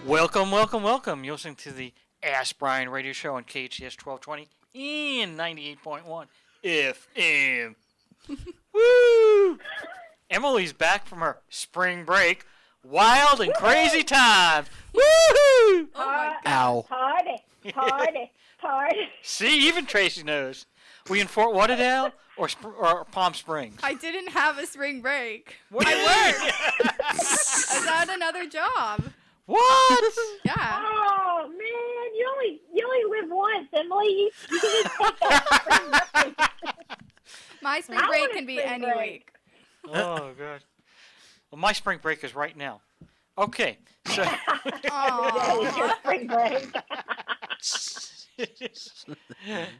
Welcome, welcome, welcome. You're listening to the Ask Brien radio show on KHTS 1220 and 98.1 FM. Woo! Emily's back from her spring break. Wild and crazy times. Woo! Ow. Party. See, even Tracy knows. We in Fort Lauderdale or Palm Springs? I didn't have a spring break. What? I worked. I was at another job. What? Yeah. Oh man, you only live once, Emily. You can just take that spring break. My spring I break want a can be spring any break. week. Oh, God. Well, my spring break is right now. Okay, so... That is your spring break.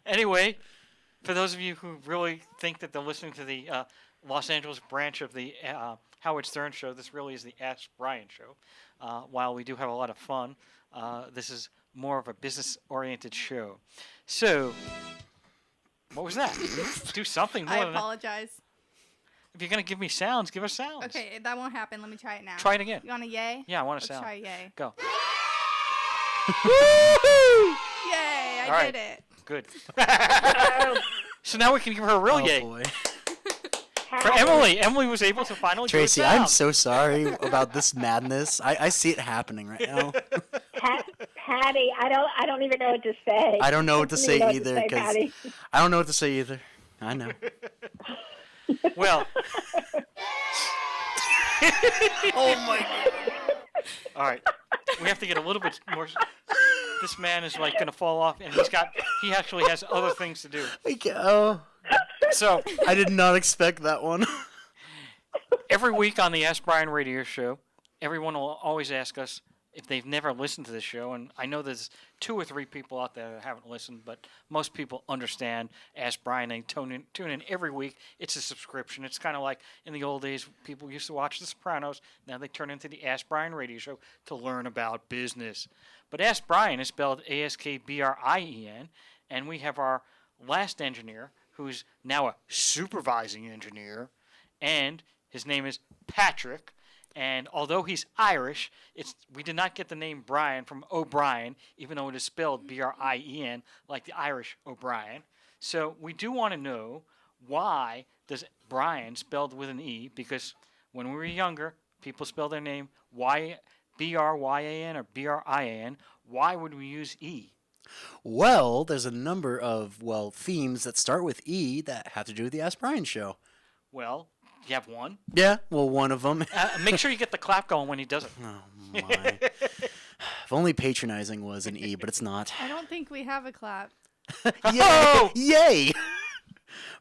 Anyway, for those of you who really think that they're listening to the Los Angeles branch of the Howard Stern show, this really is the Ask Brien show. While we do have a lot of fun, this is more of a business-oriented show. So, what was that? Do something more I than that. apologize. If you're going to give me sounds, give us sounds. Okay, that won't happen. Let me try it now. Try it again. You want a yay? Yeah, I want a Let's sound. try yay. Go. Yay, I All right. did it. Good. So now we can give her a real yay. Boy. For Emily was able to finally Tracy, do a sound. I'm so sorry about this madness. I see it happening right now. Patty, I don't even know what to say. I don't know what to say I don't either even know what to because Patty. I don't know what to say either. I know. Well, Oh my God. all right. We have to get a little bit more. This man is like going to fall off, and he actually has other things to do. Oh, So I did not expect that one. every week on the Ask Brien radio show, everyone will always ask us if they've never listened to the show, and I know there's 2 or 3 people out there that haven't listened, but most people understand Ask Brien. They tune in every week. It's a subscription. It's kind of like in the old days, people used to watch The Sopranos. Now they turn into the Ask Brien radio show to learn about business. But Ask Brien is spelled ASKBRIEN, and we have our last engineer, who's now a supervising engineer, and his name is Patrick. And although he's Irish, we did not get the name Brian from O'Brien, even though it is spelled Brien, like the Irish O'Brien. So we do want to know, why does Brian spelled with an E? Because when we were younger, people spelled their name Bryan or Brin. Why would we use E? Well, there's a number of themes that start with E that have to do with the Ask Brien show. Well, you have one. Yeah, well, one of them. Make sure you get the clap going when he does it. Oh my! If only patronizing was an E, but it's not. I don't think we have a clap. Yay! Yay!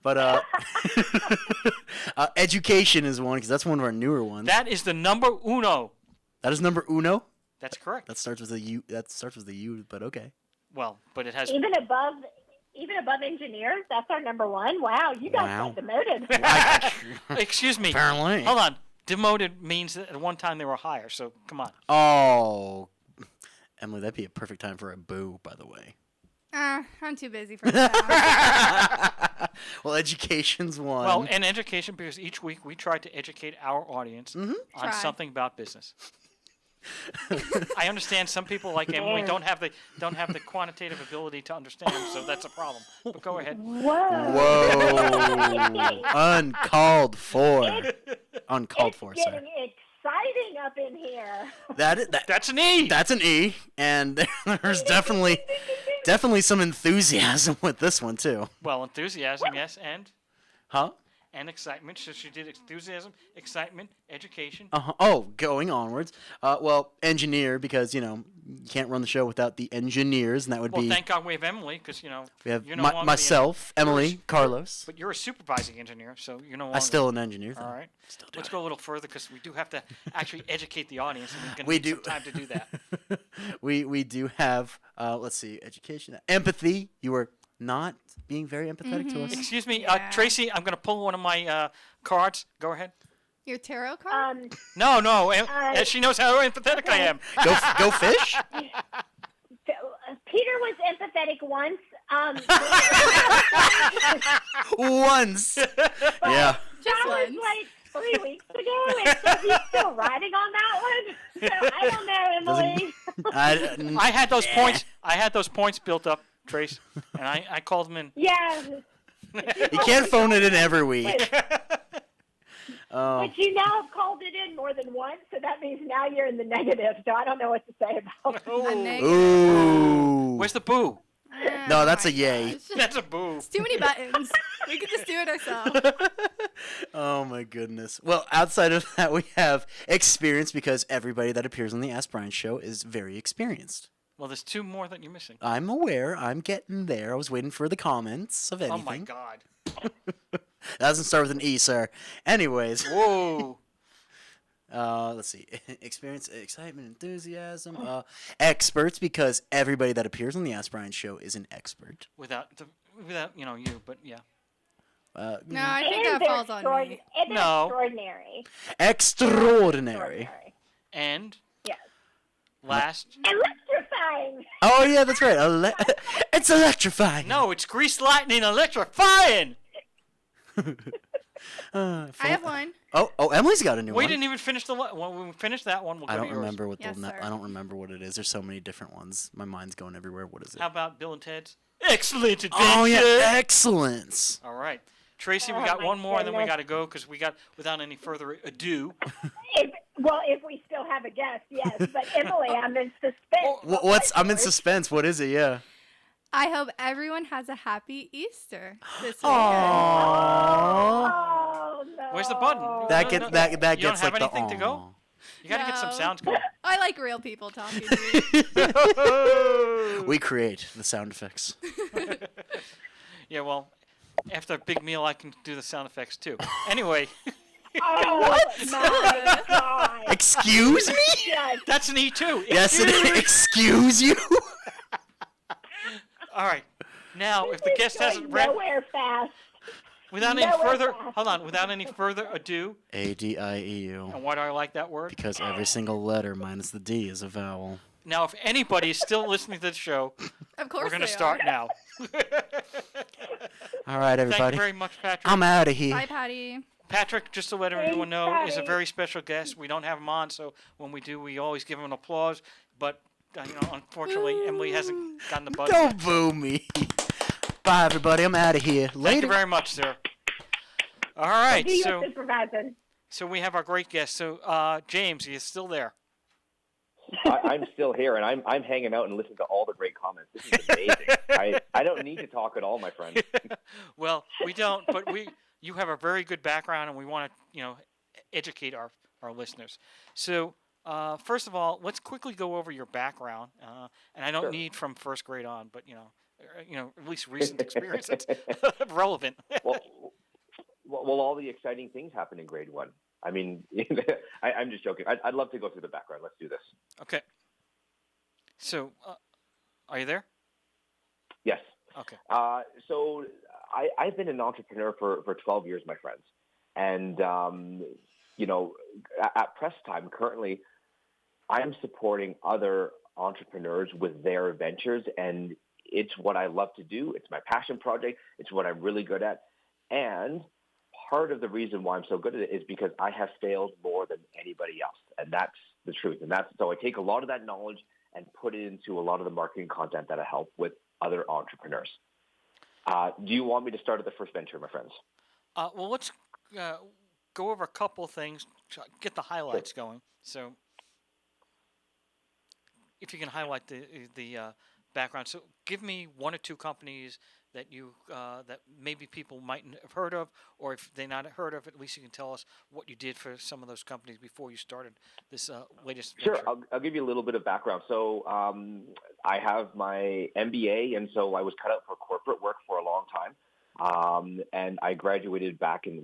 But education is one because that's one of our newer ones. That is the number uno. That is number uno. That's correct. That starts with a U. That starts with a U, but okay. Well, but it has. Even above engineers, that's our number one. Wow, you guys got demoted. Excuse me. Apparently. Hold on. Demoted means that at one time they were higher, so come on. Oh, Emily, that'd be a perfect time for a boo, by the way. I'm too busy for that. Well, education's one. Well, and education, because each week we try to educate our audience on Try. something about business. I understand some people like Emily don't have the quantitative ability to understand, so that's a problem. But go ahead. Whoa. Uncalled for. Uncalled for, It's sir. getting exciting up in here. That's an E. That's an E, and there's definitely some enthusiasm with this one too. Well, enthusiasm, yes, and excitement. So she did enthusiasm, excitement, education. Oh, going onwards. Well, engineer, because you can't run the show without the engineers, and that would be. Well, thank God we have Emily, because we have you're no longer myself, Emily, Carlos. But you're a supervising engineer, so you're no longer. I'm still an engineer. All right. Still Let's go a little further, because we do have to actually educate the audience, and we're going to We need do. some time to do that. we do have. Let's see, education, empathy. You were not being very empathetic to us. Excuse me, Yeah. Tracy. I'm going to pull one of my cards. Go ahead. Your tarot card? No. She knows how empathetic I am. Go fish. Peter was empathetic once. Once. Yeah. That was once. like 3 weeks ago, and so he's still riding on that one. So I don't know, Emily. I had those points. I had those points built up, Trace, and I called them in. Yeah. You can't phone it in every week. But you now have called it in more than once, so that means now you're in the negative. So I don't know what to say about it. A negative. Ooh. Where's the boo? No, that's my a yay. gosh. That's a boo. It's too many buttons. We could just do it ourselves. Oh my goodness. Well, outside of that, we have experience because everybody that appears on the Ask Brian show is very experienced. Well, there's two more that you're missing. I'm aware. I'm getting there. I was waiting for the comments of anything. Oh my God. That doesn't start with an E, sir. Anyways, Whoa. let's see. Experience, excitement, enthusiasm. Experts because everybody that appears on the Ask Brian show is an expert. Without you, but yeah. No, I think And that they're falls on me. And they're No. extraordinary. Extraordinary. And Yes. last. Electrifying. Oh yeah, that's right. It's electrifying. No, it's grease lightning electrifying. I have one. Oh, Emily's got a new We one. didn't even finish when we finish that one, we'll go I to don't yours. remember what Yes, sir. I don't remember what it is. There's so many different ones. My mind's going everywhere. What is it? How about Bill and Ted's Excellent Adventure? Oh yeah, excellence. All right. Tracy, we Oh, got my one more, and then we goodness. got to go because we got, without any further ado. If we still have a guest, yes. But Emily, I'm in suspense. I'm in suspense. What is it? Yeah. I hope everyone has a happy Easter this weekend. Aww. Oh no. Where's the button? That No, gets no. that You gets don't have like anything the to go? You got to get some No. sounds going. I like real people talking to me. We create the sound effects. Yeah, well, after a big meal, I can do the sound effects too. Anyway, Oh my God. Excuse me? Yes. that's an E too. Yes, it excuse you. All right. Now, if the It's guest going hasn't read, nowhere fast. without any nowhere further, fast. hold on, without any further ado, ADIEU. and why do I like that word? Because every single letter minus the D is a vowel. Now, if anybody is still listening to the show, Of course we're going to they start are. now. All right, Thank you everybody. very much, Patrick. I'm out of here. Bye, Patty. Patrick, just to let Thanks, everyone know, is a Patty. very special guest. We don't have him on, so when we do, we always give him an applause. But unfortunately, Emily hasn't gotten the button. Don't boo me. Bye, everybody. I'm out of here. Thank you Later. very much, sir. All right, Do your so supervising. we have our great guest. So James, he is still there. I'm still here, and I'm hanging out and listening to all the great comments. This is amazing. I don't need to talk at all, my friend. Well, we don't, but you have a very good background, and we want to educate our listeners. So first of all, let's quickly go over your background, and I don't Sure. need from first grade on, but at least recent experience that's relevant. Well, all the exciting things happen in grade one. I mean, I'm just joking. I'd love to go through the background. Let's do this. Okay. So, are you there? Yes. Okay. So I've been an entrepreneur for 12 years, my friends. And, at press time currently, I'm supporting other entrepreneurs with their ventures. And it's what I love to do. It's my passion project. It's what I'm really good at. And part of the reason why I'm so good at it is because I have failed more than anybody else. And that's the truth. And so I take a lot of that knowledge and put it into a lot of the marketing content that I help with other entrepreneurs. Do you want me to start at the first venture, my friends? Well, let's go over a couple of things, get the highlights going. So, if you can highlight the background. So, give me one or two companies that that maybe people mightn't have heard of, or if they're not heard of, at least you can tell us what you did for some of those companies before you started this latest venture. Sure, I'll give you a little bit of background. So I have my MBA, and so I was cut out for corporate work for a long time. And I graduated back in,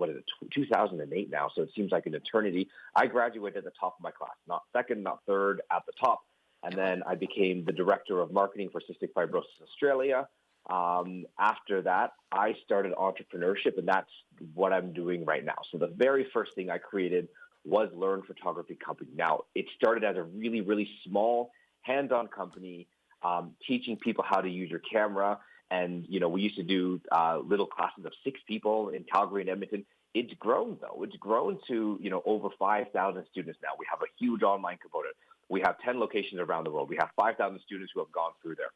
2008 now, so it seems like an eternity. I graduated at the top of my class, not second, not third, at the top. And then I became the director of marketing for Cystic Fibrosis Australia. After that, I started entrepreneurship, and that's what I'm doing right now. So the very first thing I created was Learn Photography Company. Now, it started as a really, really small hands-on company, teaching people how to use your camera. And, we used to do little classes of 6 people in Calgary and Edmonton. It's grown, though. It's grown to, over 5,000 students now. We have a huge online component. We have 10 locations around the world. We have 5,000 students who have gone through there.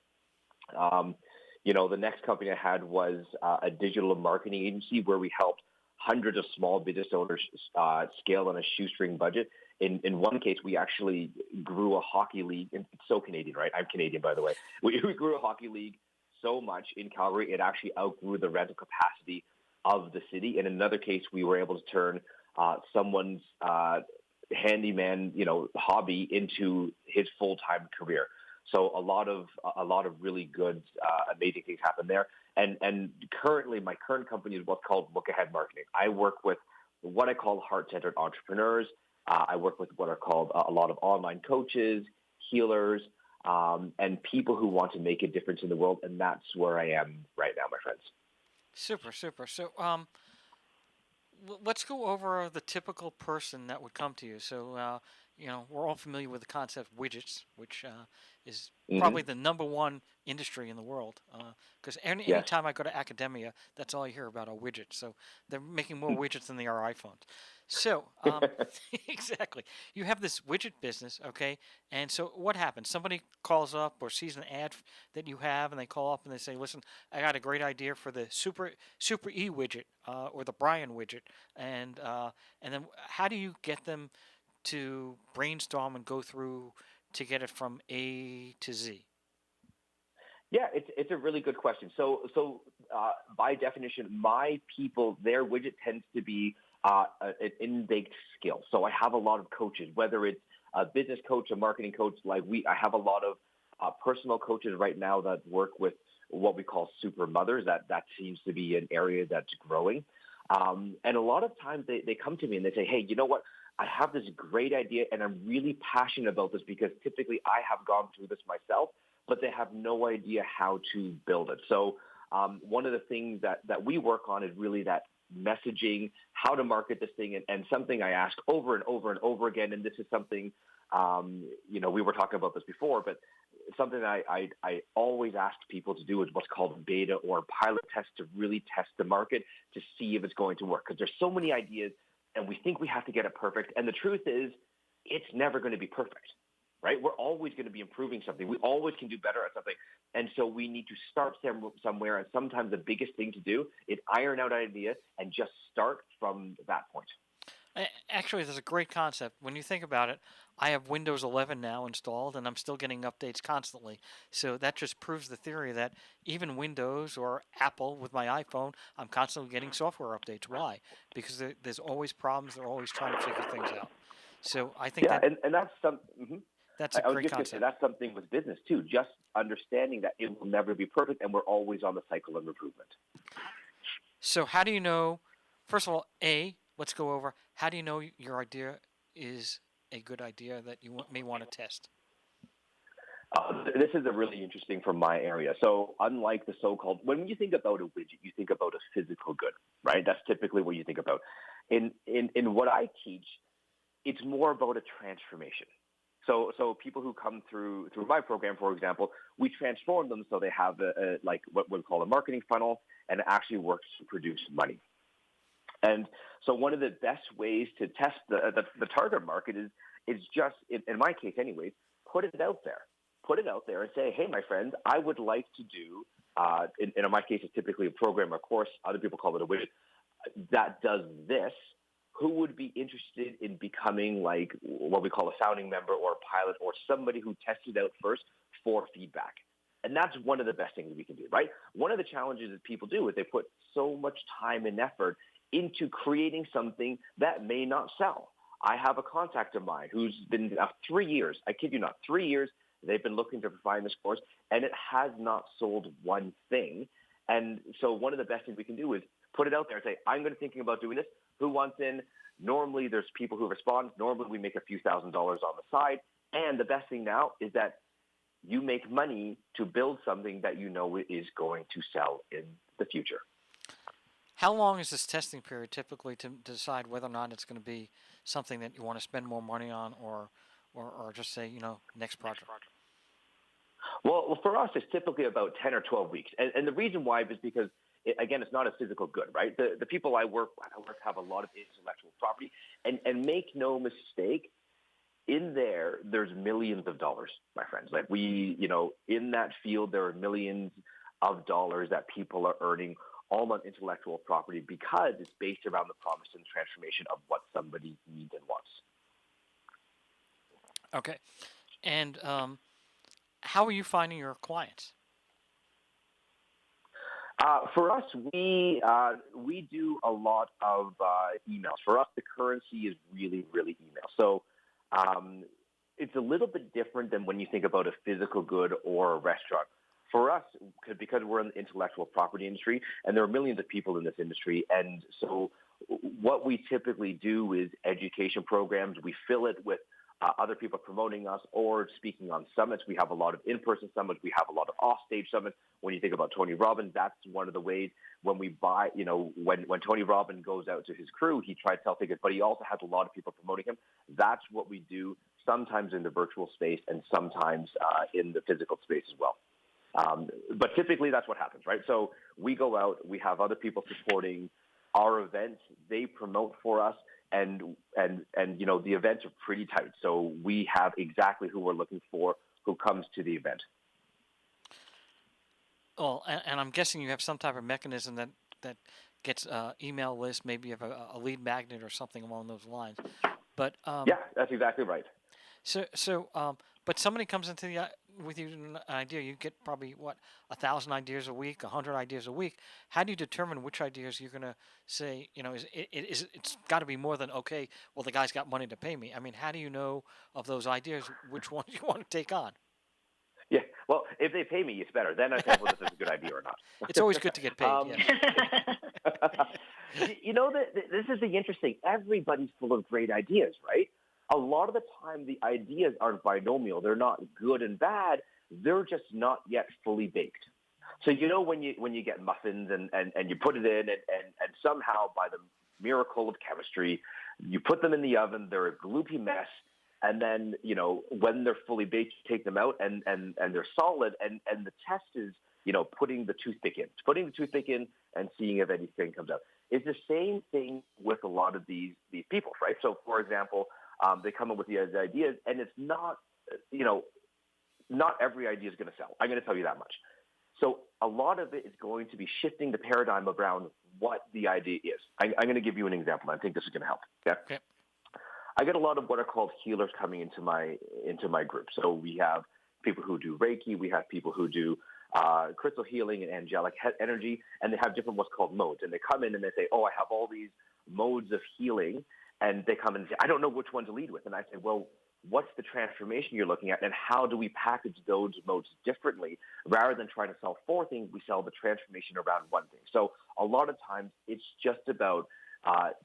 The next company I had was a digital marketing agency where we helped hundreds of small business owners scale on a shoestring budget. In one case, we actually grew a hockey league. And it's so Canadian, right? I'm Canadian, by the way. We grew a hockey league so much in Calgary, it actually outgrew the rental capacity of the city. In another case, we were able to turn someone's handyman, hobby into his full-time career. So a lot of really good, amazing things happen there. And currently, my current company is what's called Look Ahead Marketing. I work with what I call heart-centered entrepreneurs. I work with what are called a lot of online coaches, healers, and people who want to make a difference in the world. And that's where I am right now, my friends. Super, super. So, let's go over the typical person that would come to you. So, we're all familiar with the concept of widgets, which is probably the number one industry in the world. Because anytime I go to academia, that's all I hear about are widgets. So they're making more widgets than they are iPhones. So, exactly. You have this widget business, okay? And so what happens? Somebody calls up or sees an ad that you have, and they call up and they say, listen, I got a great idea for the Super E widget or the Brien widget. And then how do you get them to brainstorm and go through to get it from A to Z? Yeah, it's a really good question. So by definition, my people, their widget tends to be an in-baked skill. So I have a lot of coaches, whether it's a business coach, a marketing coach. I have a lot of personal coaches right now that work with what we call super mothers. That seems to be an area that's growing. And a lot of times they come to me and they say, hey, you know what? I have this great idea and I'm really passionate about this because typically I have gone through this myself, but they have no idea how to build it. So one of the things that we work on is really that messaging, how to market this thing, and something I ask over and over and over again. And this is something, we were talking about this before, but something I always ask people to do is what's called a beta or a pilot test to really test the market to see if it's going to work. Because there's so many ideas and we think we have to get it perfect. And the truth is it's never going to be perfect, right? We're always going to be improving something. We always can do better at something. And so we need to start somewhere. And sometimes the biggest thing to do is iron out an idea and just start from that point. Actually, there's a great concept. When you think about it, I have Windows 11 now installed, and I'm still getting updates constantly. So that just proves the theory that even Windows or Apple with my iPhone, I'm constantly getting software updates. Why? Because there's always problems. They're always trying to figure things out. So I think and that's that's a I was great just going to say concept. that's something with business too, just understanding that it will never be perfect and we're always on the cycle of improvement. So how do you know, first of all, let's go over, how do you know your idea is a good idea that you may want to test? This is a really interesting from my area. So unlike the so-called, when you think about a widget, you think about a physical good, right? That's typically what you think about. In what I teach, it's more about a transformation. So people who come through my program, for example, we transform them so they have like what we call a marketing funnel, and it actually works to produce money. And so one of the best ways to test the target market is just, in my case anyways, put it out there. Put it out there and say, hey, my friend, I would like to do, in my case, it's typically a program or course. Other people call it a widget that does this. Who would be interested in becoming like what we call a founding member or a pilot or somebody who tested out first for feedback? And that's one of the best things we can do, right? One of the challenges that people do is they put so much time and effort into creating something that may not sell. I have a contact of mine who's been 3 years, I kid you not, 3 years, they've been looking to find this course, and it has not sold one thing. And so one of the best things we can do is put it out there and say, I'm going to thinking about doing this. Who wants in? Normally, there's people who respond. Normally, we make a few $1,000s on the side. And the best thing now is that you make money to build something that you know is going to sell in the future. How long is this testing period typically to decide whether or not it's going to be something that you want to spend more money on or just say, next project? Well, for us, it's typically about 10 or 12 weeks. And the reason why is because, again, it's not a physical good, right? The people I work with have a lot of intellectual property. And make no mistake, in there's millions of dollars, my friends. Like in that field, there are millions of dollars that people are earning all on intellectual property because it's based around the promise and transformation of what somebody needs and wants. Okay. And how are you finding your clients? For us, we do a lot of emails. For us, the currency is really, really email. So it's a little bit different than when you think about a physical good or a restaurant. For us, because we're in the intellectual property industry, and there are millions of people in this industry, and so what we typically do is education programs. We fill it with other people promoting us or speaking on summits. We have a lot of in-person summits. We have a lot of off-stage summits. When you think about Tony Robbins, that's one of the ways when we buy, when Tony Robbins goes out to his crew, he tries to sell tickets, but he also has a lot of people promoting him. That's what we do, sometimes in the virtual space and sometimes in the physical space as well. But typically that's what happens, right? So we go out, we have other people supporting our events. They promote for us. And the events are pretty tight. So we have exactly who we're looking for, who comes to the event. Well, and I'm guessing you have some type of mechanism that gets email list. Maybe you have a lead magnet or something along those lines. But yeah, that's exactly right. But somebody comes into with you an idea. You get probably 1,000 ideas a week, 100 ideas a week. How do you determine which ideas you're going to say? It's got to be more than okay. Well, the guy's got money to pay me. I mean, how do you know of those ideas which ones you want to take on? Yeah, well, if they pay me, it's better. Then I think whether it's a good idea or not. It's always good to get paid. This is the interesting. Everybody's full of great ideas, right? A lot of the time, the ideas aren't binomial. They're not good and bad. They're just not yet fully baked. So when you get muffins and you put it in and somehow by the miracle of chemistry, you put them in the oven. They're a gloopy mess. And then, when they're fully baked, you take them out and they're solid. And the test is, putting the toothpick in and seeing if anything comes out. It's the same thing with a lot of these people, right? So, for example, they come up with the ideas, and it's not, not every idea is going to sell. I'm going to tell you that much. So a lot of it is going to be shifting the paradigm around what the idea is. I'm going to give you an example. I think this is going to help. Okay. I get a lot of what are called healers coming into my group. So we have people who do Reiki. We have people who do crystal healing and angelic energy, and they have different what's called modes. And they come in and they say, oh, I have all these modes of healing. And they come in and say, I don't know which one to lead with. And I say, well, what's the transformation you're looking at, and how do we package those modes differently? Rather than trying to sell 4 things, we sell the transformation around 1 thing. So a lot of times it's just about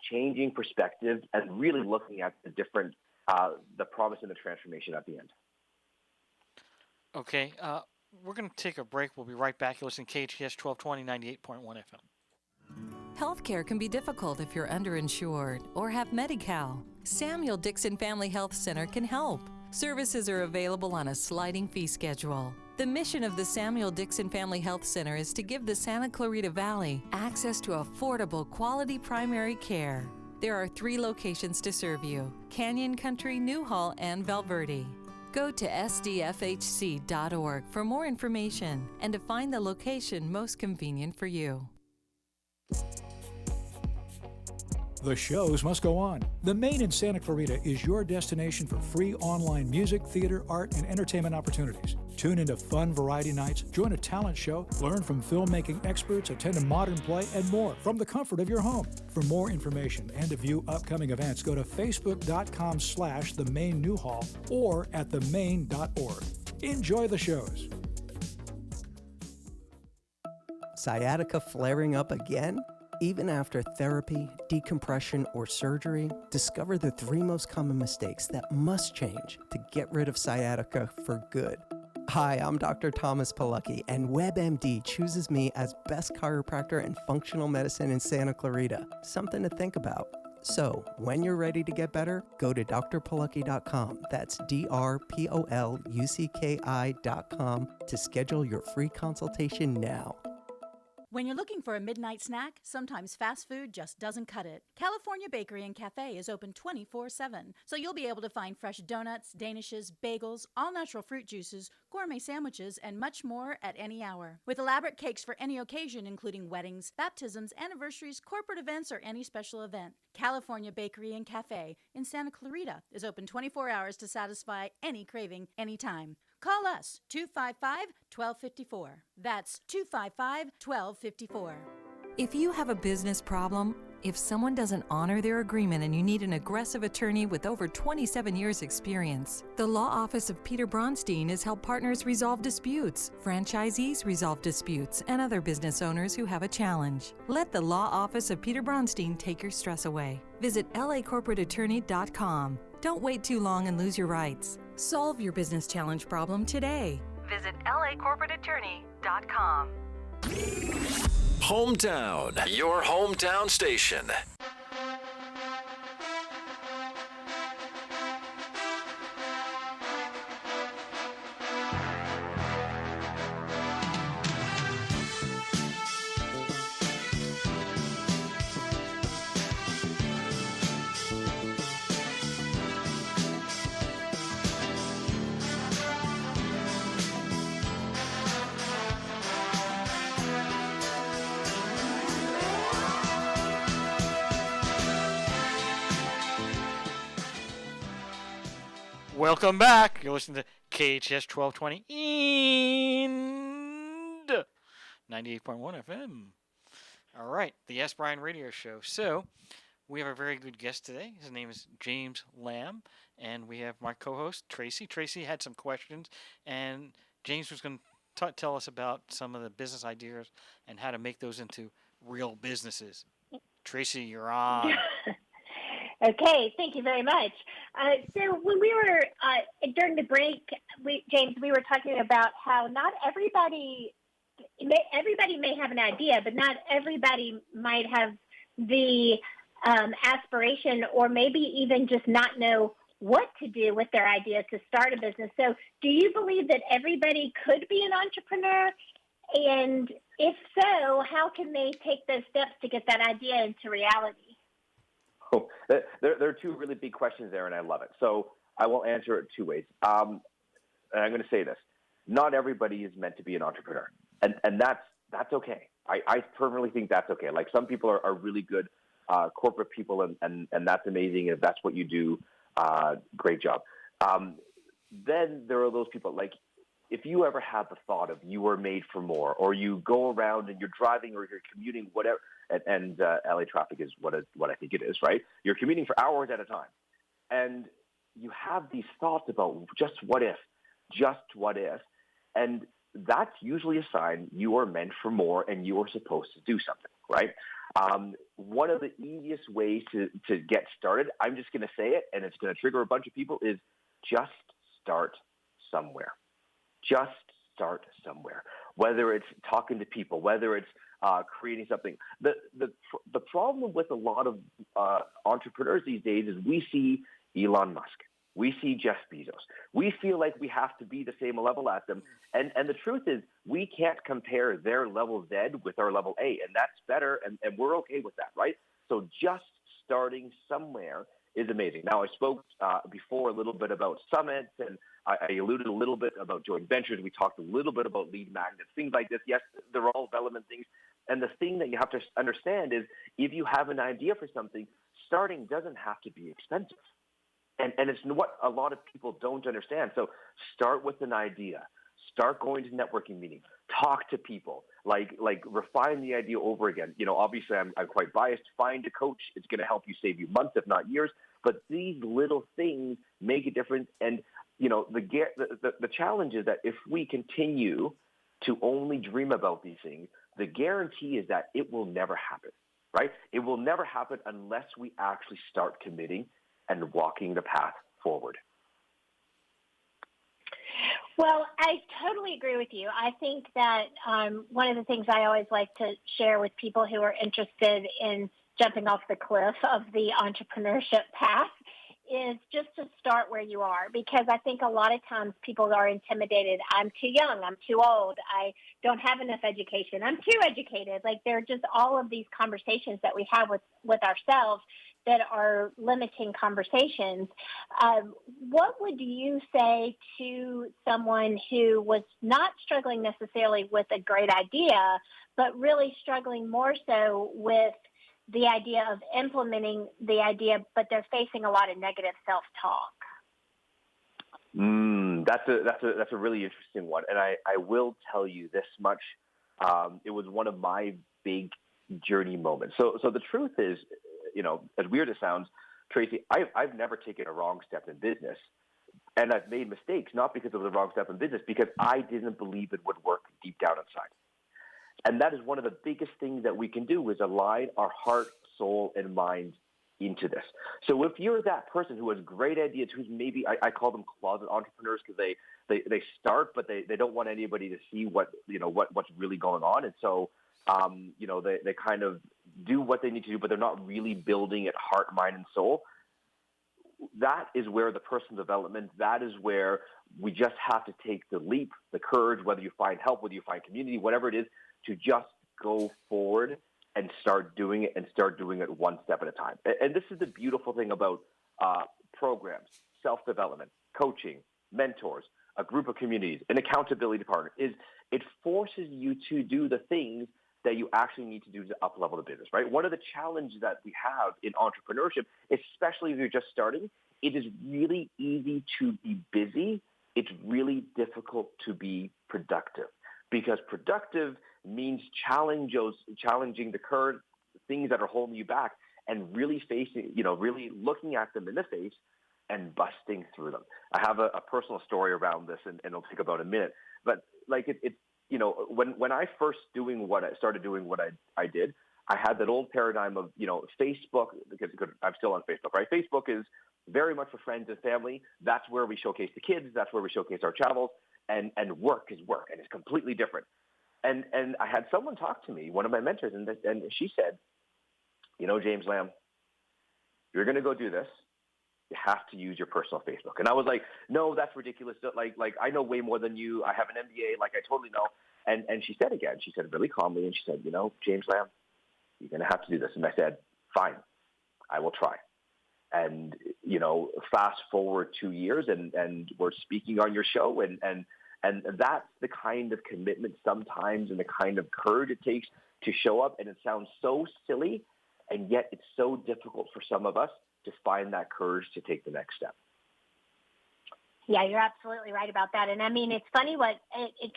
changing perspective and really looking at the different, the promise and the transformation at the end. Okay, we're going to take a break. We'll be right back. You're listening to KHTS 1220, 98.1 FM. Healthcare can be difficult if you're underinsured or have Medi-Cal. Samuel Dixon Family Health Center can help. Services are available on a sliding fee schedule. The mission of the Samuel Dixon Family Health Center is to give the Santa Clarita Valley access to affordable, quality primary care. There are 3 locations to serve you: Canyon Country, Newhall, and Valverde. Go to sdfhc.org for more information and to find the location most convenient for you. The shows must go on. The Main in Santa Clarita is your destination for free online music, theater, art, and entertainment opportunities. Tune into fun variety nights, join a talent show, learn from filmmaking experts, attend a modern play, and more from the comfort of your home. For more information and to view upcoming events, go to facebook.com/themainnewhall or at themain.org. Enjoy the shows. Sciatica flaring up again? Even after therapy, decompression, or surgery, discover the 3 most common mistakes that must change to get rid of sciatica for good. Hi, I'm Dr. Thomas Pilecki, and WebMD chooses me as best chiropractor and functional medicine in Santa Clarita. Something to think about. So, when you're ready to get better, go to drpilecki.com. That's drpolucki.com to schedule your free consultation now. When you're looking for a midnight snack, sometimes fast food just doesn't cut it. California Bakery and Cafe is open 24/7, so you'll be able to find fresh donuts, danishes, bagels, all-natural fruit juices, gourmet sandwiches, and much more at any hour. With elaborate cakes for any occasion, including weddings, baptisms, anniversaries, corporate events, or any special event. California Bakery and Cafe in Santa Clarita is open 24 hours to satisfy any craving, anytime. Call us, 255-1254. That's 255-1254. If you have a business problem, if someone doesn't honor their agreement and you need an aggressive attorney with over 27 years' experience, the Law Office of Peter Bronstein has helped partners resolve disputes, franchisees resolve disputes, and other business owners who have a challenge. Let the Law Office of Peter Bronstein take your stress away. Visit lacorporateattorney.com. Don't wait too long and lose your rights. Solve your business challenge problem today. Visit lacorporateattorney.com. Hometown, your hometown station. Welcome back. You're listening to KHTS 1220 and 98.1 FM. All right, the Ask Brien radio show. So we have a very good guest today. His name is James Lamb, and we have my co-host, Tracy. Tracy had some questions, and James was going to tell us about some of the business ideas and how to make those into real businesses. Tracy, you're on. Okay, thank you very much. So when we were during the break, James, we were talking about how not everybody may have an idea, but not everybody might have the aspiration, or maybe even just not know what to do with their idea to start a business. So, do you believe that everybody could be an entrepreneur? And if so, how can they take those steps to get that idea into reality? Oh, there are two really big questions there, and I love it. So I will answer it two ways. And I'm going to say this. Not everybody is meant to be an entrepreneur, and that's okay. I personally think that's okay. Like, some people are really good corporate people, and that's amazing. If that's what you do, great job. Then there are those people, like, if you ever had the thought of you were made for more, or you go around and you're driving or you're commuting, whatever, and LA traffic is what I think it is, right? You're commuting for hours at a time, and you have these thoughts about just what if, and that's usually a sign you are meant for more and you are supposed to do something, right? One of the easiest ways to get started, I'm just going to say it, and it's going to trigger a bunch of people, is just start somewhere. Just start somewhere, whether it's talking to people, whether it's creating something. The problem with a lot of entrepreneurs these days is we see Elon Musk, we see Jeff Bezos. We feel like we have to be the same level as them. And the truth is, we can't compare their level Z with our level A, and that's better, and we're okay with that, right? So just starting somewhere is amazing. Now, I spoke before a little bit about summits, and I alluded a little bit about joint ventures. We talked a little bit about lead magnets, things like this. Yes, they're all relevant things. And the thing that you have to understand is, if you have an idea for something, starting doesn't have to be expensive. And it's what a lot of people don't understand. So start with an idea. Start going to networking meetings. Talk to people. Like refine the idea over again. You know, obviously I'm quite biased. Find a coach. It's going to help you save you months, if not years. But these little things make a difference. And, you know, the challenge is that if we continue to only dream about these things, the guarantee is that it will never happen, right? It will never happen unless we actually start committing and walking the path forward. Well, I totally agree with you. I think that one of the things I always like to share with people who are interested in jumping off the cliff of the entrepreneurship path is just to start where you are, because I think a lot of times people are intimidated. I'm too young. I'm too old. I don't have enough education. I'm too educated. Like, there are just all of these conversations that we have with ourselves that are limiting conversations. What would you say to someone who was not struggling necessarily with a great idea, but really struggling more so with the idea of implementing the idea, but they're facing a lot of negative self-talk? That's a really interesting one, and I will tell you this much: it was one of my big journey moments. So the truth is, as weird as it sounds, Tracy, I've never taken a wrong step in business, and I've made mistakes not because it was a wrong step in business, because I didn't believe it would work deep down inside. And that is one of the biggest things that we can do, is align our heart, soul, and mind into this. So if you're that person who has great ideas, who's maybe, I call them closet entrepreneurs, because they start, but they don't want anybody to see what's really going on. And so, they kind of do what they need to do, but they're not really building it heart, mind, and soul. That is where the personal development, that is where we just have to take the leap, the courage, whether you find help, whether you find community, whatever it is, to just go forward and start doing it, and start doing it one step at a time. And this is the beautiful thing about programs, self-development, coaching, mentors, a group of communities, an accountability partner, is it forces you to do the things that you actually need to do to up-level the business, right? One of the challenges that we have in entrepreneurship, especially if you're just starting, it is really easy to be busy. It's really difficult to be productive, because productive means challenging the current things that are holding you back, and really facing, really looking at them in the face and busting through them. I have a personal story around this, and it'll take about a minute. But when I first started doing what I did, I had that old paradigm of, Facebook, because I'm still on Facebook, right? Facebook is very much for friends and family. That's where we showcase the kids. That's where we showcase our channels. And work is work, and it's completely different. And I had someone talk to me, one of my mentors, and she said, James Lamb, you're going to go do this. You have to use your personal Facebook. And I was like, no, that's ridiculous. Like I know way more than you. I have an MBA. Like, I totally know. And she said again, she said really calmly, and she said, James Lamb, you're going to have to do this. And I said, fine, I will try. And, fast forward 2 years, and we're speaking on your show, and that's the kind of commitment sometimes, and the kind of courage it takes to show up. And it sounds so silly, and yet it's so difficult for some of us to find that courage to take the next step. Yeah, you're absolutely right about that. And I mean, it's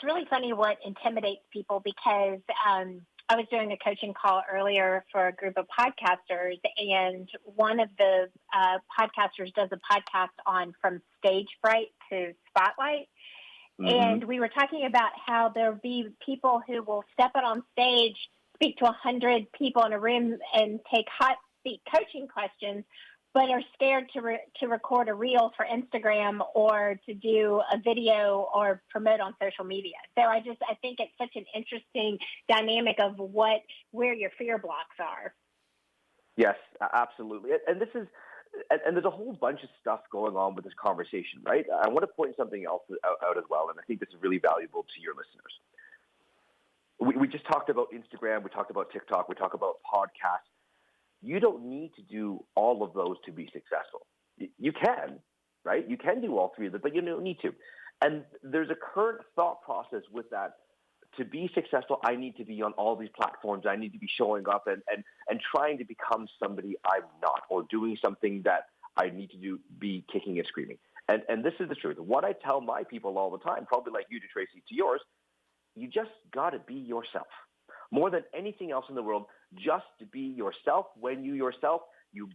really funny what intimidates people, because I was doing a coaching call earlier for a group of podcasters, and one of the podcasters does a podcast on from stage fright to spotlight. Mm-hmm. And we were talking about how there'll be people who will step out on stage, speak to 100 people in a room, and take hot seat coaching questions, but are scared to record a reel for Instagram, or to do a video or promote on social media. So I think it's such an interesting dynamic of where your fear blocks are. Yes, absolutely. And there's a whole bunch of stuff going on with this conversation, right? I want to point something else out as well, and I think this is really valuable to your listeners. We just talked about Instagram, we talked about TikTok, we talked about podcasts. You don't need to do all of those to be successful. You can, right? You can do all three of them, but you don't need to. And there's a current thought process with that. To be successful, I need to be on all these platforms. I need to be showing up and trying to become somebody I'm not, or doing something that I need to be kicking and screaming. And this is the truth. What I tell my people all the time, probably like you do, Tracy, to yours, you just got to be yourself. More than anything else in the world, just to be yourself. When you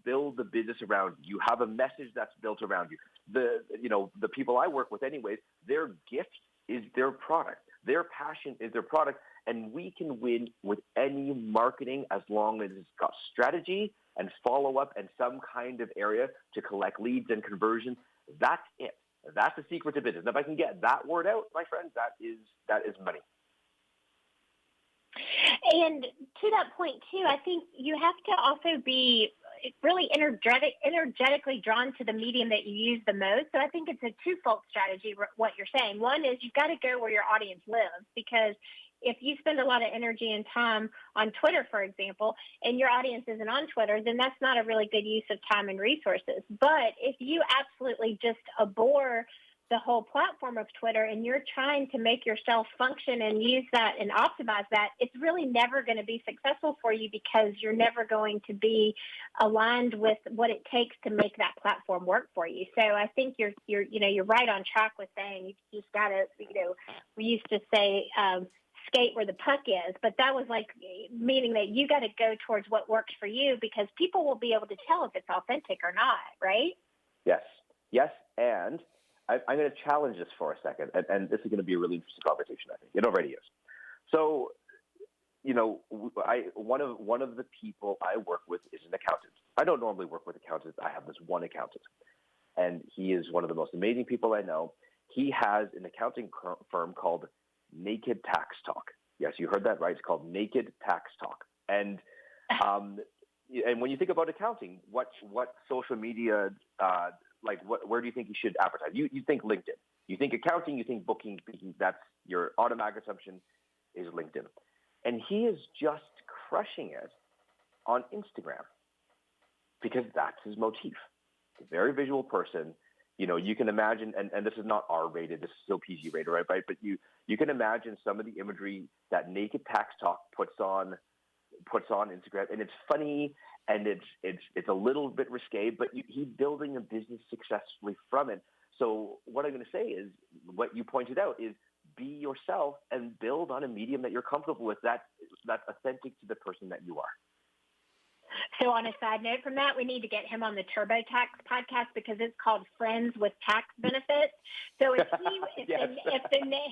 build the business around you. You have a message that's built around you. The people I work with anyways, their gift is their product. Their passion is their product. And we can win with any marketing as long as it's got strategy and follow-up and some kind of area to collect leads and conversion. That's it. That's the secret to business. And if I can get that word out, my friends, that is money. And to that point, too, I think you have to also be really energetically drawn to the medium that you use the most. So I think it's a twofold strategy, what you're saying. One is you've got to go where your audience lives, because if you spend a lot of energy and time on Twitter, for example, and your audience isn't on Twitter, then that's not a really good use of time and resources. But if you absolutely just abhor the whole platform of Twitter and you're trying to make yourself function and use that and optimize that, it's really never going to be successful for you, because you're never going to be aligned with what it takes to make that platform work for you. So I think you're right on track with saying you just got to, we used to say, skate where the puck is, but that was like meaning that you got to go towards what works for you, because people will be able to tell if it's authentic or not, right? Yes, and I'm going to challenge this for a second, and this is going to be a really interesting conversation, I think. It already is. So, one of the people I work with is an accountant. I don't normally work with accountants. I have this one accountant, and he is one of the most amazing people I know. He has an accounting firm called Naked Tax Talk. Yes, you heard that right. It's called Naked Tax Talk. And when you think about accounting, what social media where do you think you should advertise? You think LinkedIn. You think accounting, you think booking. That's your automatic assumption is LinkedIn. And he is just crushing it on Instagram, because that's his motif. A very visual person. You can imagine, and this is not R-rated, this is still PG-rated, right? But you can imagine some of the imagery that Naked Tax Talk puts on Instagram, and it's funny, and it's a little bit risque, but he's building a business successfully from it. So what I'm going to say is, what you pointed out is, be yourself and build on a medium that you're comfortable with, that's authentic to the person that you are. So on a side note from that, we need to get him on the TurboTax podcast, because it's called Friends with Tax Benefits. So if the naked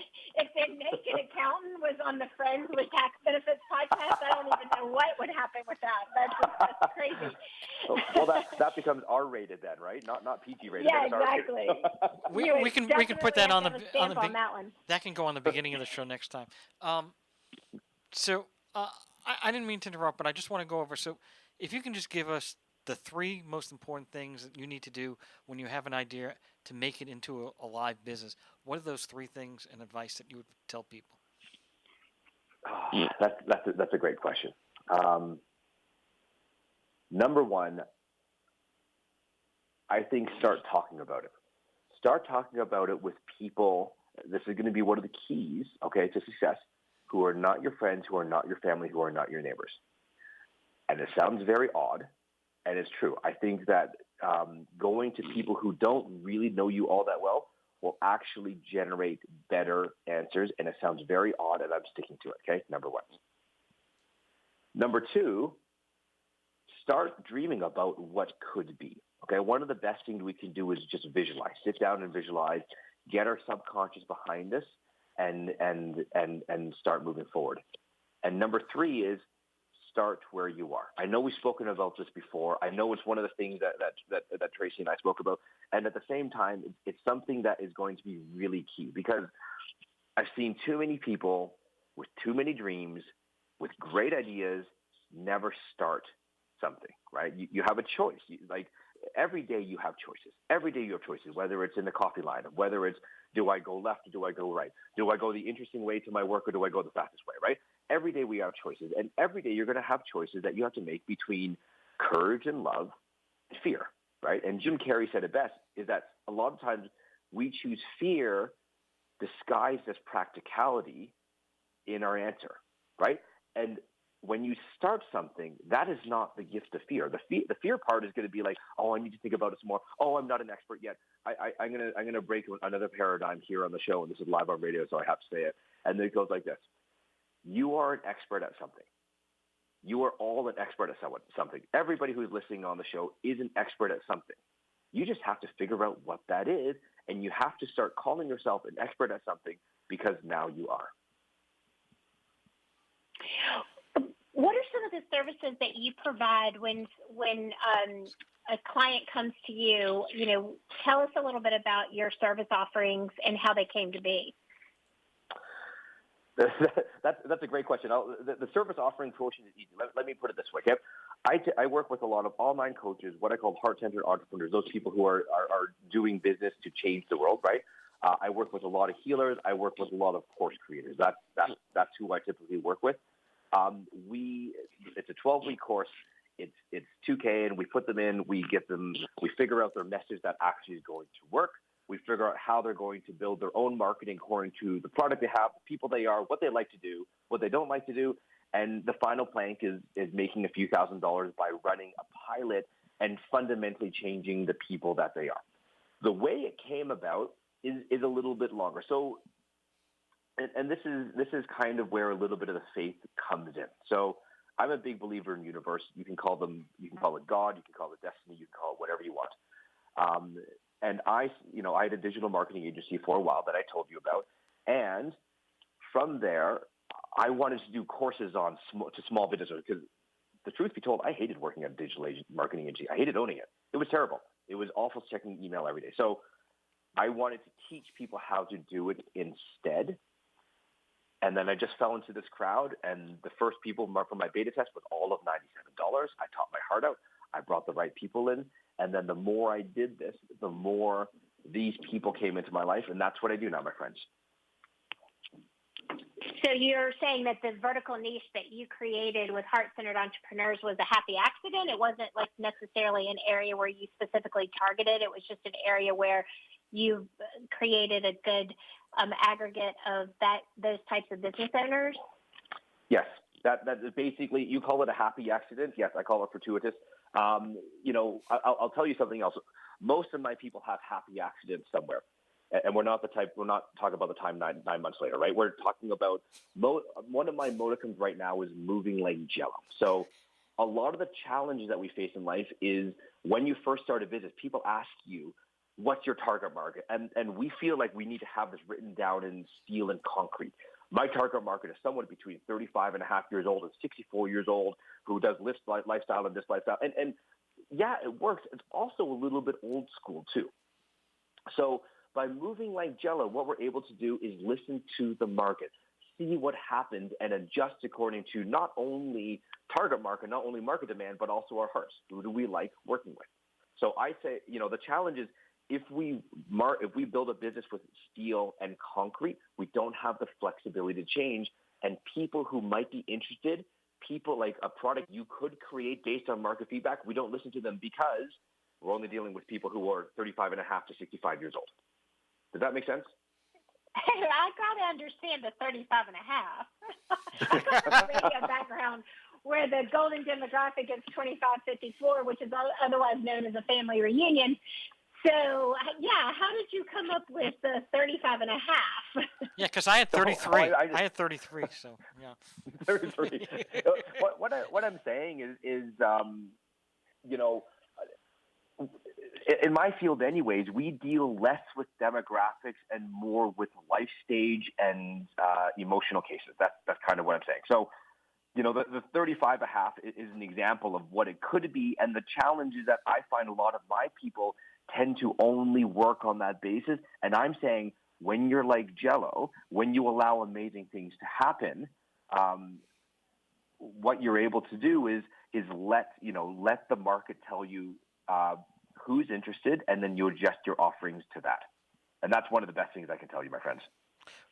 accountant was on the Friends with Tax Benefits podcast, I don't even know what would happen with that. That's crazy. Well, that becomes R-rated then, right? Not PG-rated. Yeah, exactly. we can put that on the that one. That can go on the beginning of the show next time. I didn't mean to interrupt, but I just want to go over. So, if you can just give us the 3 most important things that you need to do when you have an idea to make it into a live business, what are those 3 things and advice that you would tell people? Oh, that's a great question. Number 1, I think start talking about it. Start talking about it with people. This is going to be one of the keys, okay, to success, who are not your friends, who are not your family, who are not your neighbors. And it sounds very odd, and it's true. I think that going to people who don't really know you all that well will actually generate better answers, and it sounds very odd, and I'm sticking to it, okay? Number 1. Number 2, start dreaming about what could be, okay? One of the best things we can do is just visualize. Sit down and visualize. Get our subconscious behind us, and start moving forward. And number 3 is start where you are. I know we've spoken about this before. I know it's one of the things that Tracy and I spoke about. And at the same time, it's something that is going to be really key, because I've seen too many people with too many dreams, with great ideas, never start something, right? You have a choice. Every day you have choices. Every day you have choices, whether it's in the coffee line, whether it's, do I go left or do I go right? Do I go the interesting way to my work or do I go the fastest way, right? Every day we have choices, and every day you're going to have choices that you have to make between courage and love and fear, right? And Jim Carrey said it best, is that a lot of times we choose fear disguised as practicality in our answer, right? And when you start something, that is not the gift of fear. The fear part is going to be like, oh, I need to think about it some more. Oh, I'm not an expert yet. I'm gonna break another paradigm here on the show, and this is live on radio, so I have to say it. And then it goes like this: you are an expert at something. You are all an expert at something. Everybody who's listening on the show is an expert at something. You just have to figure out what that is, and you have to start calling yourself an expert at something, because now you are. What are some of the services that you provide when a client comes to you? Tell us a little bit about your service offerings and how they came to be. That's a great question. The service offering portion is easy. Let me put it this way. Okay? I work with a lot of online coaches, what I call heart-centered entrepreneurs, those people who are doing business to change the world, right? I work with a lot of healers. I work with a lot of course creators. That's who I typically work with. It's a 12-week course. It's $2,000, and we put them in. We figure out their message that actually is going to work. We figure out how they're going to build their own marketing according to the product they have, the people they are, what they like to do, what they don't like to do. And the final plank is making a few $1,000s by running a pilot and fundamentally changing the people that they are. The way it came about is a little bit longer. So, and this is kind of where a little bit of the faith comes in. So I'm a big believer in universe. You can call it God, you can call it destiny, you can call it whatever you want. And I had a digital marketing agency for a while that I told you about. And from there, I wanted to do courses to small businesses because the truth be told, I hated working at a digital marketing agency. I hated owning it. It was terrible. It was awful checking email every day. So I wanted to teach people how to do it instead. And then I just fell into this crowd. And the first people for my beta test was all of $97. I taught my heart out. I brought the right people in. And then the more I did this, the more these people came into my life. And that's what I do now, my friends. So you're saying that the vertical niche that you created with heart-centered entrepreneurs was a happy accident? It wasn't like necessarily an area where you specifically targeted. It was just an area where you created a good aggregate of those types of business owners? Yes. That is basically, you call it a happy accident. Yes, I call it fortuitous. I'll tell you something else. Most of my people have happy accidents somewhere. And we're not talking about the time nine months later, right? We're talking about one of my modicums right now is moving like jello. So a lot of the challenges that we face in life is when you first start a business, people ask you, what's your target market? And we feel like we need to have this written down in steel and concrete. My target market is someone between 35 and a half years old and 64 years old who does this lifestyle and this lifestyle. And yeah, it works. It's also a little bit old school too. So by moving like jello, what we're able to do is listen to the market, see what happens, and adjust according to not only target market, not only market demand, but also our hearts. Who do we like working with? So I say, the challenge is if we build a business with steel and concrete, we don't have the flexibility to change. And people who might be interested, people like a product you could create based on market feedback, we don't listen to them because we're only dealing with people who are 35 and a half to 65 years old. Does that make sense? I got to understand the 35 and a half. I come from a radio background where the golden demographic is 25-54, which is otherwise known as a family reunion. So, yeah, how did you come up with the 35 and a half? Yeah, because I had 33. I had 33, so, yeah. 33. What I'm saying is in my field anyways, we deal less with demographics and more with life stage and emotional cases. That's kind of what I'm saying. So, the 35 and a half is an example of what it could be. And the challenge is that I find a lot of my people tend to only work on that basis. And I'm saying when you're like jello, when you allow amazing things to happen, what you're able to do is let the market tell you who's interested, and then you adjust your offerings to that. And that's one of the best things I can tell you, my friends.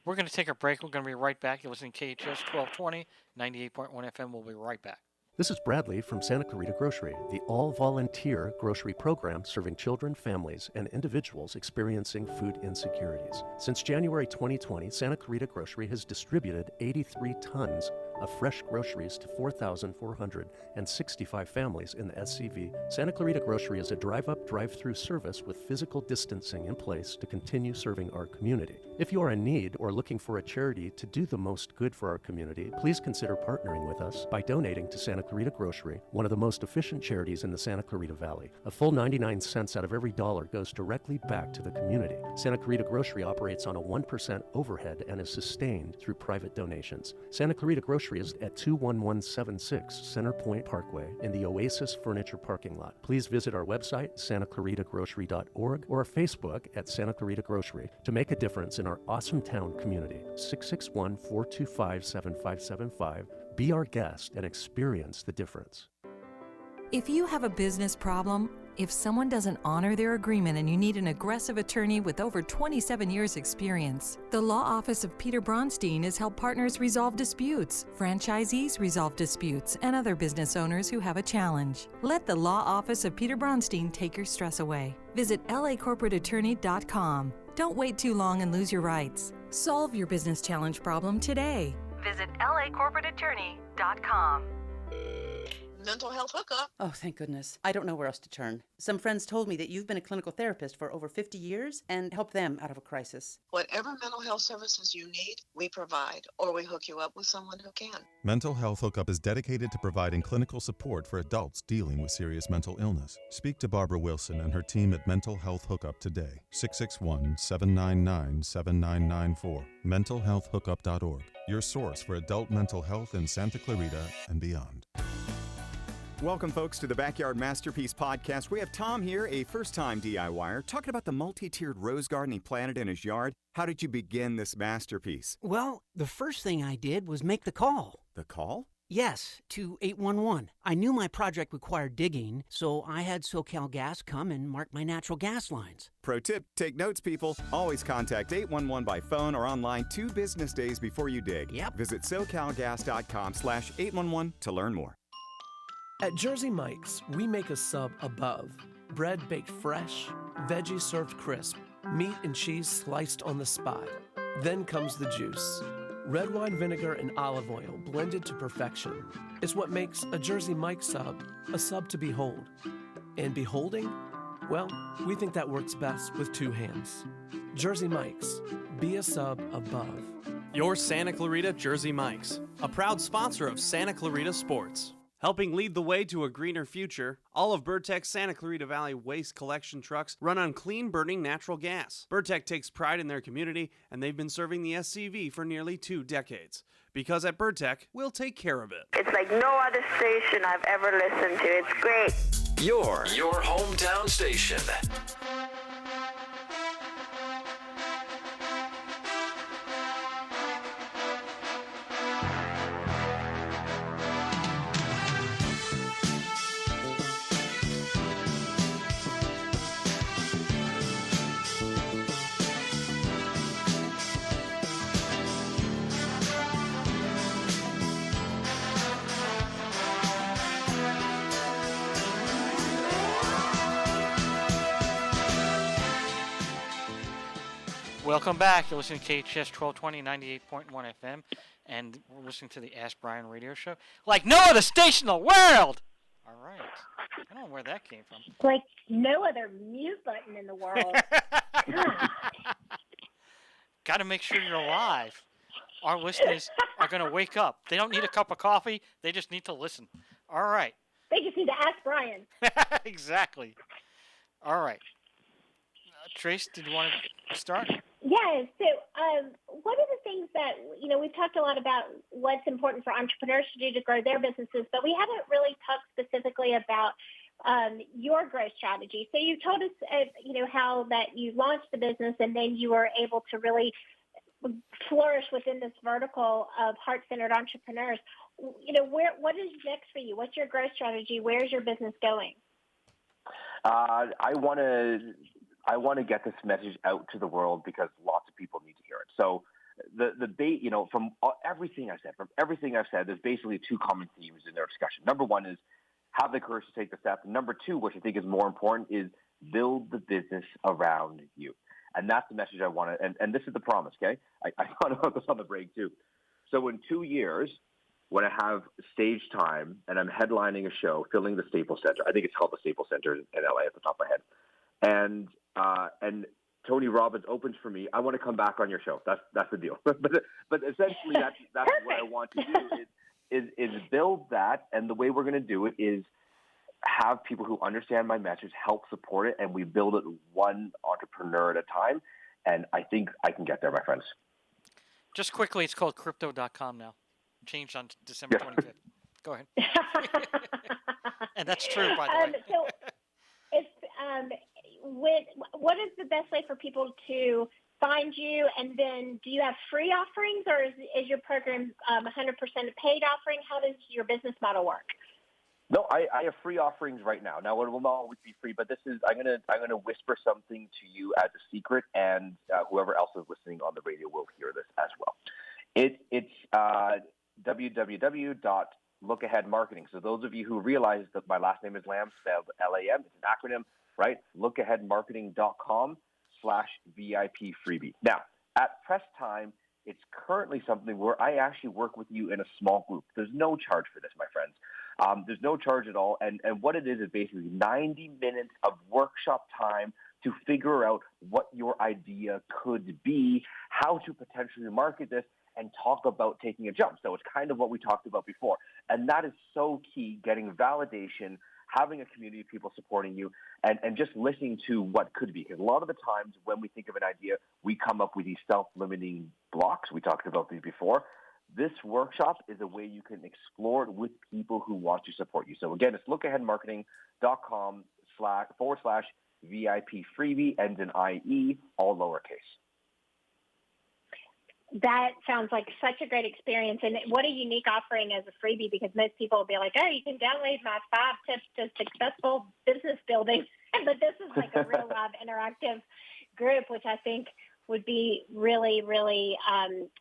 We're going to take a break. We're going to be right back. You're listening to KHTS 1220, 98.1 FM. We'll be right back. This is Bradley from Santa Clarita Grocery, the all-volunteer grocery program serving children, families, and individuals experiencing food insecurities. Since January 2020, Santa Clarita Grocery has distributed 83 tons of fresh groceries to 4,465 families in the SCV. Santa Clarita Grocery is a drive-up, drive-through service with physical distancing in place to continue serving our community. If you are in need or looking for a charity to do the most good for our community, please consider partnering with us by donating to Santa Clarita Grocery, one of the most efficient charities in the Santa Clarita Valley. A full 99 cents out of every dollar goes directly back to the community. Santa Clarita Grocery operates on a 1% overhead and is sustained through private donations. Santa Clarita Grocery is at 21176 Center Point Parkway in the Oasis Furniture parking lot. Please visit our website, santaclaritagrocery.org, or our Facebook at Santa Clarita Grocery to make a difference in our our awesome town community. 661-425-7575. Be our guest and experience the difference. If you have a business problem, if someone doesn't honor their agreement and you need an aggressive attorney with over 27 years' experience, the Law Office of Peter Bronstein has helped partners resolve disputes, franchisees resolve disputes, and other business owners who have a challenge. Let the Law Office of Peter Bronstein take your stress away. Visit lacorporateattorney.com. Don't wait too long and lose your rights. Solve your business challenge problem today. Visit lacorporateattorney.com. Mental health hookup. Oh, thank goodness. I don't know where else to turn. Some friends told me that you've been a clinical therapist for over 50 years and helped them out of a crisis. Whatever mental health services you need, we provide, or we hook you up with someone who can. Mental Health Hookup is dedicated to providing clinical support for adults dealing with serious mental illness. Speak to Barbara Wilson and her team at Mental Health Hookup today. 661-799-7994. mentalhealthhookup.org. Your source for adult mental health in Santa Clarita and beyond. Welcome, folks, to the Backyard Masterpiece Podcast. We have Tom here, a first-time DIYer, talking about the multi-tiered rose garden he planted in his yard. How did you begin this masterpiece? Well, the first thing I did was make the call. The call? Yes, to 811. I knew my project required digging, so I had SoCalGas come and mark my natural gas lines. Pro tip, take notes, people. Always contact 811 by phone or online 2 business days before you dig. Yep. Visit SoCalGas.com/811 to learn more. At Jersey Mike's, we make a sub above. Bread baked fresh, veggies served crisp, meat and cheese sliced on the spot. Then comes the juice. Red wine vinegar and olive oil blended to perfection. It's what makes a Jersey Mike's sub a sub to behold. And beholding? Well, we think that works best with 2 hands. Jersey Mike's, be a sub above. Your Santa Clarita Jersey Mike's, a proud sponsor of Santa Clarita Sports. Helping lead the way to a greener future, all of Burtek's Santa Clarita Valley waste collection trucks run on clean-burning natural gas. Burtek takes pride in their community, and they've been serving the SCV for nearly 2 decades. Because at Burtek, we'll take care of it. It's like no other station I've ever listened to. It's great. Your hometown station. Welcome back. You're listening to KHTS 1220, 98.1 FM, and we're listening to the Ask Brien radio show. Like no other station in the world! All right. I don't know where that came from. Like no other mute button in the world. Got to make sure you're alive. Our listeners are going to wake up. They don't need a cup of coffee. They just need to listen. All right. They just need to ask Brian. Exactly. All right. Trace, did you want to start? Yes. So one of the things that, we've talked a lot about what's important for entrepreneurs to do to grow their businesses, but we haven't really talked specifically about your growth strategy. So you told us, how that you launched the business and then you were able to really flourish within this vertical of heart-centered entrepreneurs. What is next for you? What's your growth strategy? Where's your business going? I want to get this message out to the world because lots of people need to hear it. So the bait, from everything I've said, there's basically 2 common themes in their discussion. Number 1 is have the courage to take the step. And number 2, which I think is more important, is build the business around you. And that's the message I want to, and this is the promise, okay? I thought about this on the break too. So in 2 years, when I have stage time and I'm headlining a show, filling the Staples Center, I think it's called the Staples Center in LA at the top of my head. And Tony Robbins opens for me. I want to come back on your show. That's the deal. but essentially, that's what I want to do is build that. And the way we're going to do it is have people who understand my message help support it, and we build it one entrepreneur at a time. And I think I can get there, my friends. Just quickly, it's called Crypto.com now. Changed on December 25th. Go ahead. And that's true, by the way. So, what is the best way for people to find you? And then do you have free offerings, or is your program 100% a paid offering? How does your business model work? No, I have free offerings right now. Now, it will not always be free, but I'm gonna whisper something to you as a secret, and whoever else is listening on the radio will hear this as well. It's www.lookaheadmarketing. So those of you who realize that my last name is Lamb, spelled Lam, it's an acronym, right? Lookaheadmarketing.com/VIP freebie. Now, at press time, it's currently something where I actually work with you in a small group. There's no charge for this, my friends. There's no charge at all. And what it is basically 90 minutes of workshop time to figure out what your idea could be, how to potentially market this, and talk about taking a jump. So it's kind of what we talked about before. And that is so key, getting validation, having a community of people supporting you, and just listening to what could be. Because a lot of the times when we think of an idea, we come up with these self-limiting blocks. We talked about these before. This workshop is a way you can explore it with people who want to support you. So again, it's lookaheadmarketing.com/VIP freebie, ends in IE, all lowercase. That sounds like such a great experience, and what a unique offering as a freebie, because most people will be like, oh, you can download my 5 tips to successful business building. But this is like a real live interactive group, which I think would be really, really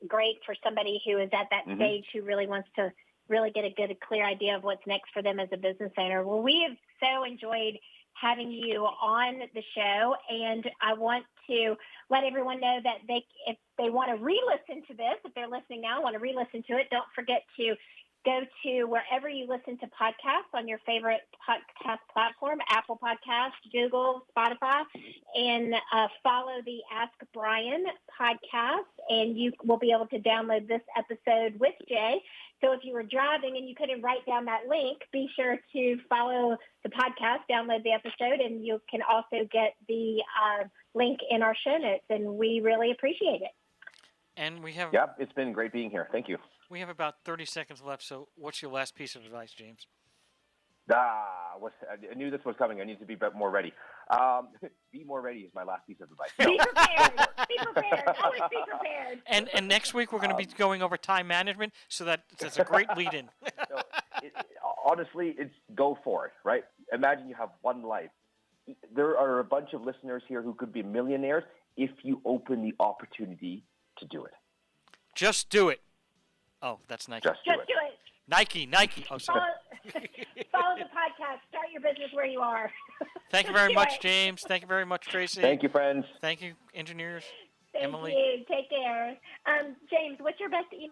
great for somebody who is at that stage who really wants to really get a clear idea of what's next for them as a business owner. Well, we have so enjoyed having you on the show, and I want to let everyone know that if they want to re-listen to this, if they're listening now and want to re-listen to it, don't forget to go to wherever you listen to podcasts on your favorite podcast platform, Apple Podcasts, Google, Spotify, and follow the Ask Brien podcast, and you will be able to download this episode with Jay. So if you were driving and you couldn't write down that link, be sure to follow the podcast, download the episode, and you can also get the link in our show notes, and we really appreciate it. And we have... Yeah, it's been great being here. Thank you. We have about 30 seconds left, so what's your last piece of advice, James? I knew this was coming. I need to be more ready. Be more ready is my last piece of advice. Be prepared. Be prepared. Always be prepared. And next week we're going to be going over time management, so that's a great lead-in. Honestly, it's go for it, right? Imagine you have one life. There are a bunch of listeners here who could be millionaires if you open the opportunity to do it. Just do it. Oh, that's Nike. Just do it. Nike. Oh, sorry. Follow the podcast. Start your business where you are. Thank you very much, James. Thank you very much, Tracy. Thank you, friends. Thank you, engineers. Thank Emily. you. Take care. James, what's your best email?